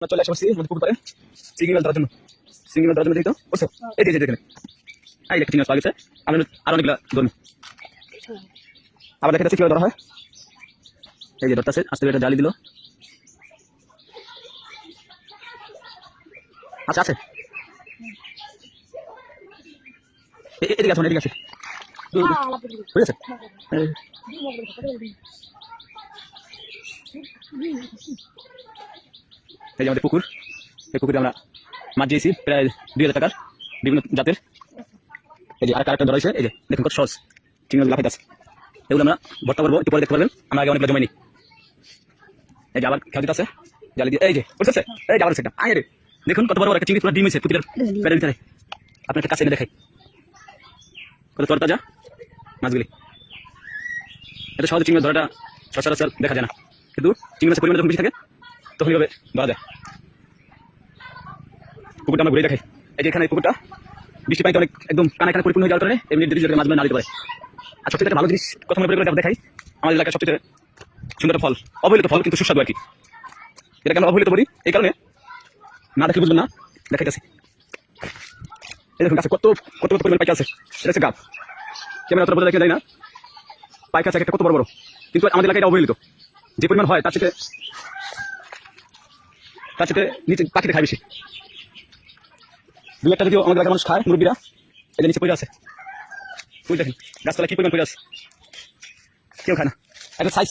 চলে আসছি আমাদের পুকুর পাড়ে চিংড়ি মাছ ধরার জন্য। চিংড়ি মাছ ধরার জন্য দেখি তো বুঝছো, এই যে এখানে এই একটা চিংড়ি মাছ পাওয়া গেছে। আমি আরো অনেকগুলো ধরবো। আবার দেখা যাচ্ছে কিভাবে ধরা হয়। এই যে ধরতে আছে, আস্তে করে জালি দিল। আচ্ছা আছে, এদিকে আছে, এদিকে আছে, ঠিক আছে। এই যে আমাদের পুকুর, এই পুকুরে আমরা মাছ দিয়েছি প্রায় 2000 টাকার বিভিন্ন জাতের। এই যে আরেকটা ধরা হয়েছে, এই যে দেখুন কত সহজ চিংড়ি মাছ লাফাইতে আছে। এগুলো আমরা ভর্তা করবো, একটু পরে দেখতে পারবেন। আমরা আগে অনেকগুলো জমাইনি। এই যে আবার খেয়াল দিতে আছে জালি দিয়ে, এই যে বুঝতেছে, এই যে আবার সেটা আয় রে, দেখুন কত বড় বড় একটা চিংড়ি পুরো ডিম হয়েছে পুকুরের পেটের ভিতরে। আপনি একটা কাছে এনে দেখাই কত তরতাজা মাছগুলি। এত সহজে চিংড়ি মাছ ধরাটা সচরাচর দেখা যায় না, কিন্তু চিংড়ি মাছের পরিমাণ যখন বেশি থাকে তখন এইভাবে ধরা যায়। পুকুরটা আমরা ঘুরে দেখাই। এই যে এখানে পুকুরটা বৃষ্টি পানিতে অনেক একদম কানে কানে পরিপূর্ণ হয়ে যাওয়ার কারণে এমনি নির্দিষ্ট মাছগুলো না দিতে পারে। আর সবচেয়ে একটা ভালো জিনিস কথা মনে করে দেখাই, আমাদের এলাকার সবচেয়ে সুন্দর ফল, অবহেলিত ফল কিন্তু সুস্বাদু আর কি। এটাকে আমরা অবহেলিত করি এই কারণে, না দেখলে বুঝবেন না, দেখাইতেছি। এই দেখুন গাছে কত কত কত পরিমাণ পাইকা আছে। এটা হচ্ছে গাছ, ক্যামেরা অতটা বোঝা দেখে যায় না, পাইকা আছে একটা কত বড় বড়, কিন্তু আমাদের এলাকায় এটা অবহেলিত। যে পরিমাণ হয় তার সাথে নিচে পাখিতে খায় বেশি। দু একটা যদিও আমাদের এলাকার মানুষ খায়, মুরব্বীরা। এটা নিচে পড়ে আছে, ওই দেখেন গাছতলা কি পরিমাণ পড়ে আছে, কেউ খায় না। একটা সাইজ